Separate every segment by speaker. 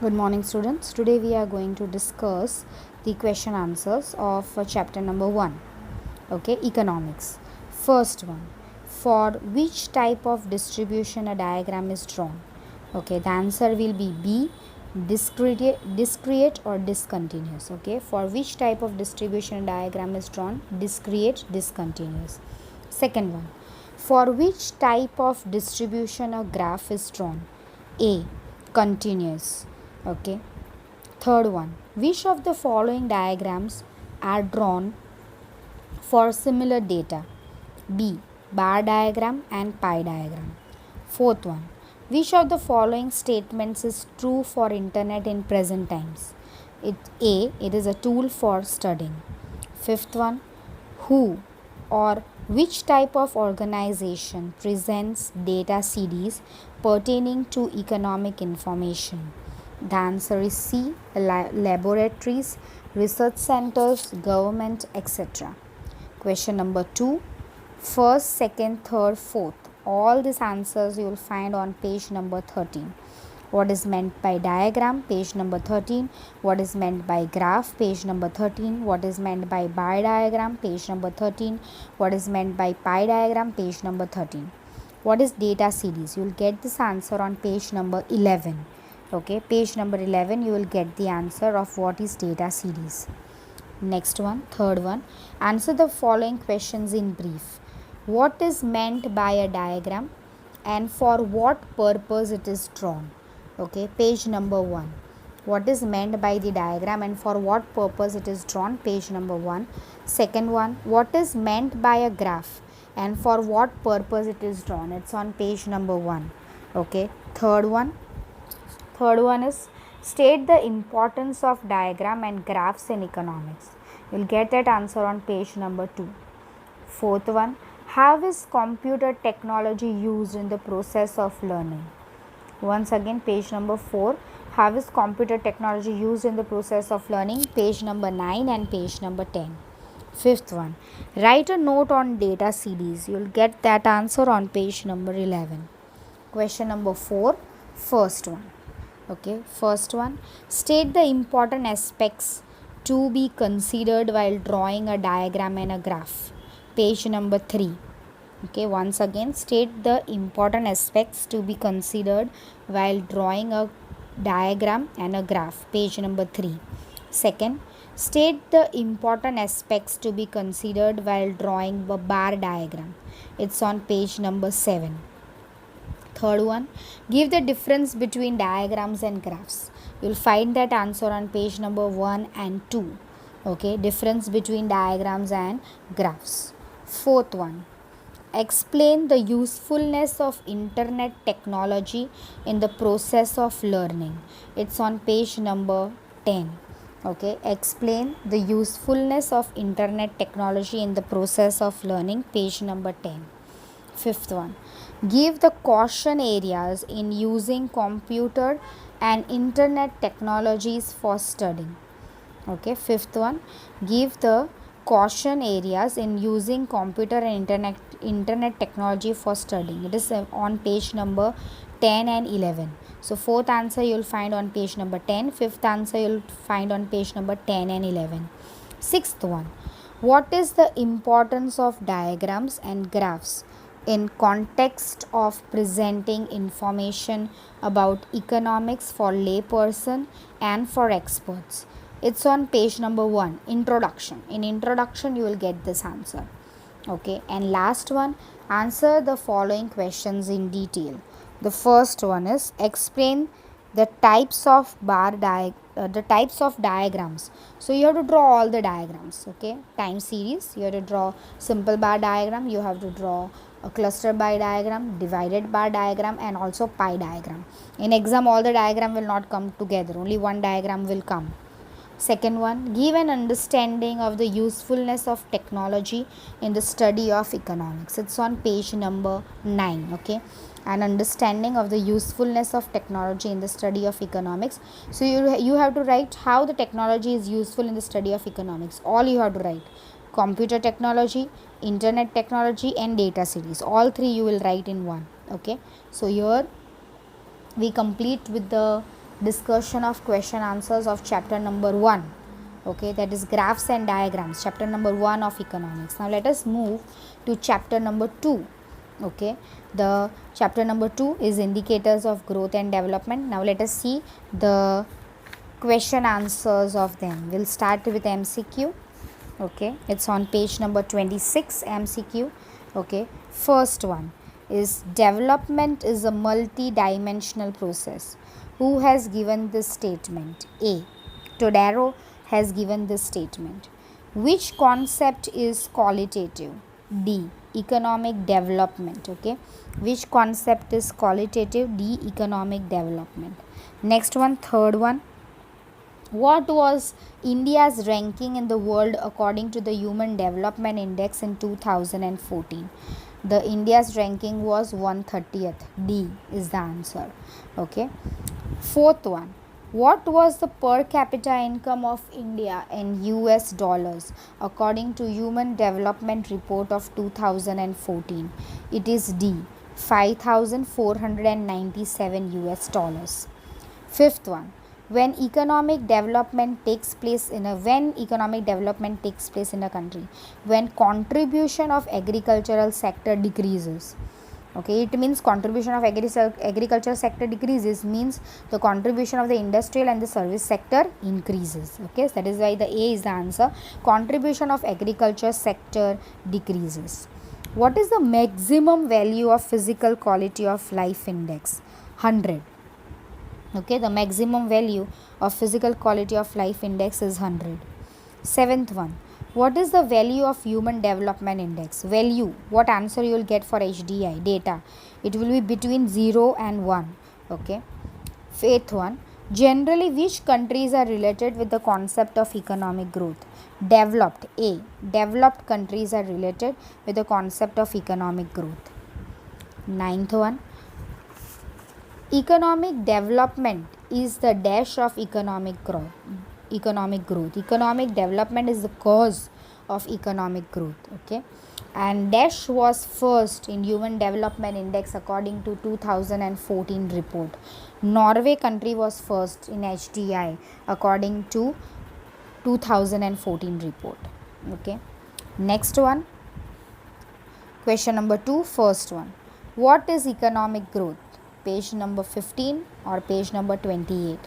Speaker 1: Good morning, students. Today we are going to discuss the question answers of chapter number 1. Okay, economics. First one, for which type of distribution a diagram is drawn? Okay, the answer will be B, discrete or discontinuous. Okay, for which type of distribution a diagram is drawn? Discrete, discontinuous. Second one, for which type of distribution a graph is drawn? A, continuous. Okay. Third one, which of the following diagrams are drawn for similar data? B, bar diagram and pie diagram. Fourth one, which of the following statements is true for internet in present times? It is a tool for studying. Fifth one, who or which type of organization presents data CDs pertaining to economic information? The answer is C, laboratories, research centers, government, etc. Question number 2, first, second, third, fourth. All these answers you will find on page number 13. What is meant by diagram? Page number 13. What is meant by graph? Page number 13. What is meant by bar diagram? Page number 13. What is meant by pie diagram? Page number 13. What is data series? You will get this answer on page number 11. Okay, page number 11 you will get the answer of what is data series. Next one, third one, answer the following questions in brief. What is meant by a diagram and for what purpose it is drawn? Okay, page number 1. What is meant by the diagram and for what purpose it is drawn? Page number 1. Second one, what is meant by a graph and for what purpose it is drawn? It's on page number 1. Okay, third one is state the importance of diagram and graphs in economics. You'll get that answer on page number 2. Fourth one, how is computer technology used in the process of learning? Once again, page number 4, how is computer technology used in the process of learning? Page number 9 and page number 10. Fifth one, write a note on data CDs. You'll get that answer on page number 11. Question number 4, first one. Okay, first one, state the important aspects to be considered while drawing a diagram and a graph. Page number 3. Okay, once again, state the important aspects to be considered while drawing a diagram and a graph. Page number 3. Second, state the important aspects to be considered while drawing a bar diagram. It's on page number 7. Third one, give the difference between diagrams and graphs. You'll find that answer on page number 1 and 2. Okay, difference between diagrams and graphs. Fourth one, explain the usefulness of internet technology in the process of learning. It's on page number 10. Okay, explain the usefulness of internet technology in the process of learning. Page number 10. Fifth one, give the caution areas in using computer and internet technologies for studying. Okay, fifth one, give the caution areas in using computer and internet technology for studying. It is on page number 10 and 11. So fourth answer you will find on page number 10, fifth answer you will find on page number 10 and 11. Sixth one, what is the importance of diagrams and graphs in context of presenting information about economics for layperson and for experts? It's on page number 1, introduction. In introduction you will get this answer. Okay, and last one, answer the following questions in detail. The first one is explain the types of diagrams. So you have to draw all the diagrams. Okay, time series, you have to draw simple bar diagram, you have to draw a cluster bar diagram, divided bar diagram, and also pie diagram. In exam all the diagram will not come together, only one diagram will come. Second one, give an understanding of the usefulness of technology in the study of economics. It's on page number 9. Okay, an understanding of the usefulness of technology in the study of economics. So you have to write how the technology is useful in the study of economics. All you have to write: computer technology, internet technology, and data series. All three you will write in one. Okay, so here we complete with the discussion of question answers of chapter number 1. Okay, that is graphs and diagrams, chapter number 1 of economics. Now let us move to chapter number 2. Okay, the chapter number 2 is indicators of growth and development. Now let us see the question answers of them. We'll start with MCQ. Okay, it's on page number 26, MCQ. Okay, first one is development is a multi-dimensional process. Who has given this statement? A. Todaro has given this statement. Which concept is qualitative? D. Economic development. Okay, which concept is qualitative? D. Economic development. Next one, third one. What was India's ranking in the world according to the Human Development Index in 2014? The India's ranking was 130th. D is the answer. Okay. Fourth one. What was the per capita income of India in US dollars according to Human Development Report of 2014? It is D, 5,497 US dollars. Fifth one. When economic development takes place in a country, when contribution of agricultural sector decreases. Okay, it means contribution of agriculture sector decreases means the contribution of the industrial and the service sector increases. Okay, so that is why the A is the answer. Contribution of agriculture sector decreases. What is the maximum value of physical quality of life index? 100. Okay, the maximum value of physical quality of life index is 100. Seventh one. What is the value of human development index? Value, what answer you will get for HDI data? It will be between 0 and 1. Okay. Eighth one. Generally, which countries are related with the concept of economic growth? Developed. A. Developed countries are related with the concept of economic growth. Ninth one. Economic development is the dash of economic growth. Economic development is the cause of economic growth. Okay, and dash was first in Human Development Index according to 2014 report. Norway country was first in HDI according to 2014 report. Okay, next one, question number 2, first one. What is economic growth? Page number 15 or page number 28.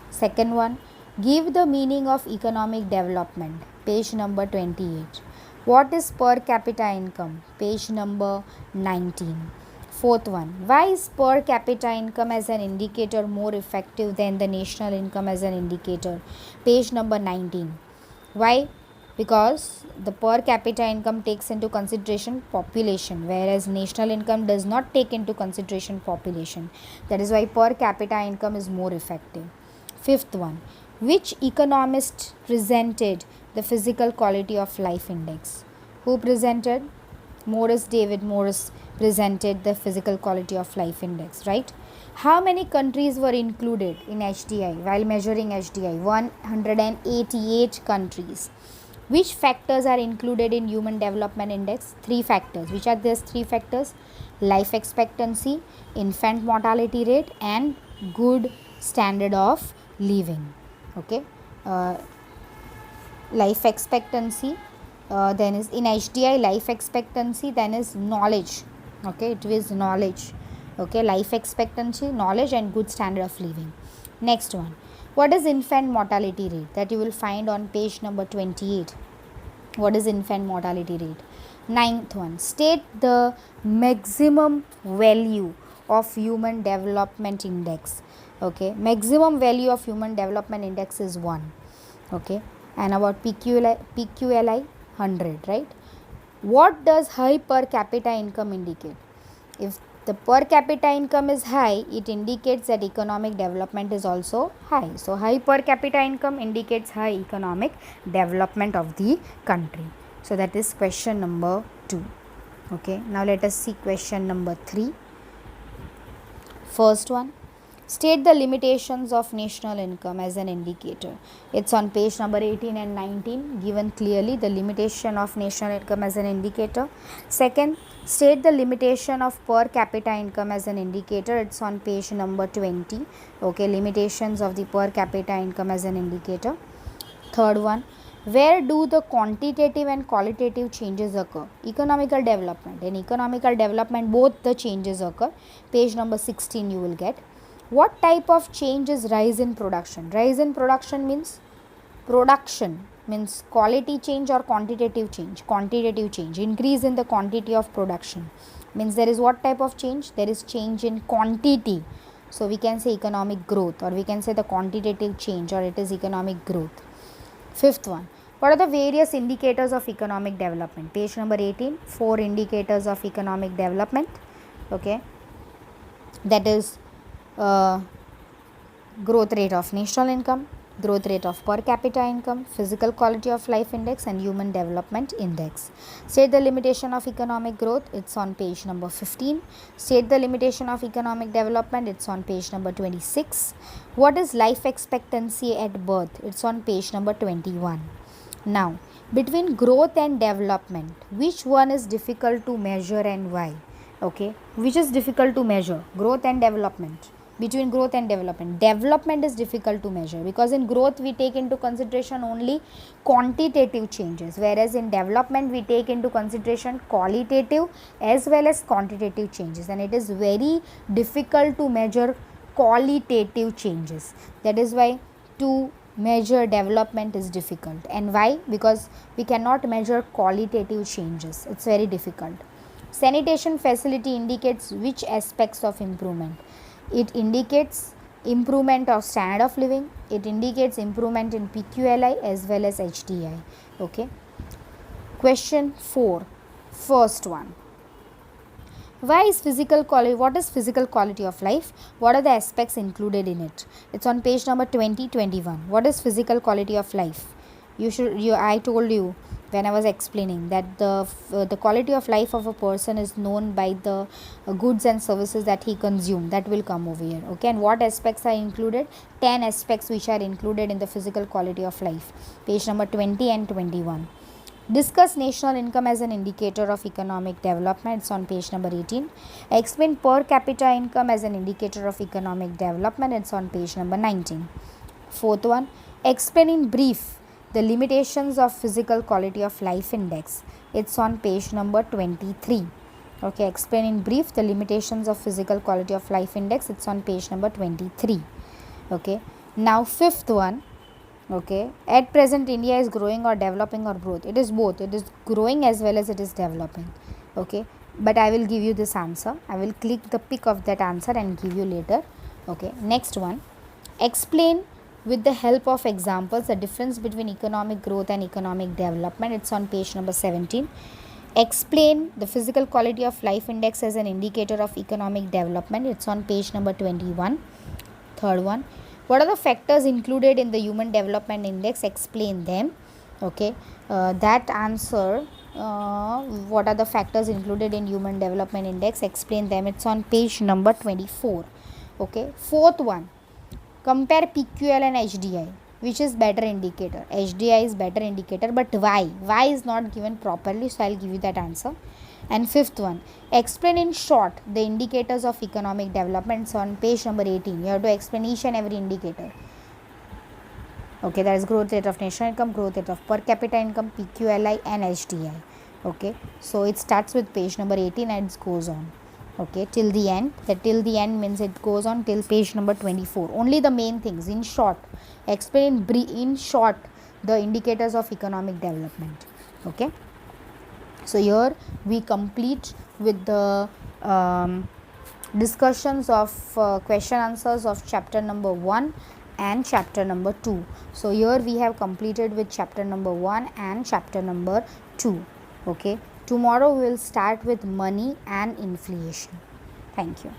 Speaker 1: Second one, give the meaning of economic development. Page number 28. What is per capita income? Page number 19. Fourth one, why is per capita income as an indicator more effective than the national income as an indicator? Page number 19. Why? Because the per capita income takes into consideration population, whereas national income does not take into consideration population. That is why per capita income is more effective. Fifth one, which economist presented the physical quality of life index? Who presented? David Morris presented the physical quality of life index, right? How many countries were included in HDI while measuring HDI? 188 countries. Which factors are included in Human Development Index? 3 factors. Which are these 3 factors? Life expectancy, infant mortality rate, and good standard of living. Okay, life expectancy, then is in HDI life expectancy, then is knowledge. Okay, it is knowledge. Okay, life expectancy, knowledge, and good standard of living. Next one, what is infant mortality rate? That you will find on page number 28. What is infant mortality rate? Ninth one, state the maximum value of Human Development Index. Okay, maximum value of Human Development Index is 1. Okay, and about PQLI 100, right? What does high per capita income indicate? If the per capita income is high, it indicates that economic development is also high. So high per capita income indicates high economic development of the country. So that is question number 2. Okay, now let us see question number 3. First one, State the limitations of national income as an indicator. It's on page number 18 and 19, given clearly the limitation of national income as an indicator. Second, state the limitation of per capita income as an indicator. It's on page number 20. Okay, limitations of the per capita income as an indicator. Third one, where do the quantitative and qualitative changes occur? Economical development. In economical development, both the changes occur. Page number 16 you will get. What type of change is rise in production? Rise in production means quality change or quantitative change. Quantitative change, increase in the quantity of production, means there is what type of change? There is change in quantity. So we can say economic growth, or we can say the quantitative change, or it is economic growth. Fifth one, what are the various indicators of economic development? Page number 18, 4 indicators of economic development. Okay, that is growth rate of national income, growth rate of per capita income, physical quality of life index, and human development index. State the limitation of economic growth. It's on page number 15. State the limitation of economic development. It's on page number 26. What is life expectancy at birth? It's on page number 21. Now, between growth and development, which one is difficult to measure and why? Okay, which is difficult to measure? Growth and development. Between growth and development is difficult to measure, because in growth we take into consideration only quantitative changes, whereas in development we take into consideration qualitative as well as quantitative changes, and it is very difficult to measure qualitative changes. That is why to measure development is difficult. And why? Because we cannot measure qualitative changes. It's very difficult. Sanitation facility indicates which aspects of improvement? It indicates improvement of standard of living. It indicates improvement in PQLI as well as HDI. Okay. Question 4. First one. Why is physical quality? What is physical quality of life? What are the aspects included in it? It's on page number 20-21. What is physical quality of life? I told you when I was explaining that the quality of life of a person is known by the goods and services that he consumes. That will come over here. Okay, and what aspects are included? 10 aspects which are included in the physical quality of life. Page number 20 and 21. Discuss national income as an indicator of economic development. It's on page number 18. Explain per capita income as an indicator of economic development. It's on page number 19. Fourth one, explain in brief the limitations of physical quality of life index. It's on page number 23. Okay, explain in brief the limitations of physical quality of life index. It's on page number 23. Okay, now fifth one. Okay, at present India is growing or developing or both? It is both. It is growing as well as it is developing. Okay, but I will give you this answer. I will click the pic of that answer and give you later. Okay, next one, explain with the help of examples the difference between economic growth and economic development. It's on page number 17. Explain the physical quality of life index as an indicator of economic development. It's on page number 21. Third one, what are the factors included in the human development index? Explain them. Okay, that answer, what are the factors included in human development index? Explain them. It's on page number 24. Okay, fourth one, compare PQL and HDI. Which is better indicator? HDI is better indicator, but why? Why is not given properly, so I'll give you that answer. And fifth one, explain in short the indicators of economic development. So on page number 18, you have to explain each and every indicator. Okay, that is growth rate of national income, growth rate of per capita income, PQLI and HDI. Okay, so it starts with page number 18 and it goes on. Okay, till the end. That till the end means it goes on till page number 24. Only the main things in short. Explain in short the indicators of economic development. Okay, so here we complete with the discussions of question answers of chapter number 1 and chapter number 2. So here we have completed with chapter number 1 and chapter number 2. Okay, tomorrow we will start with money and inflation. Thank you.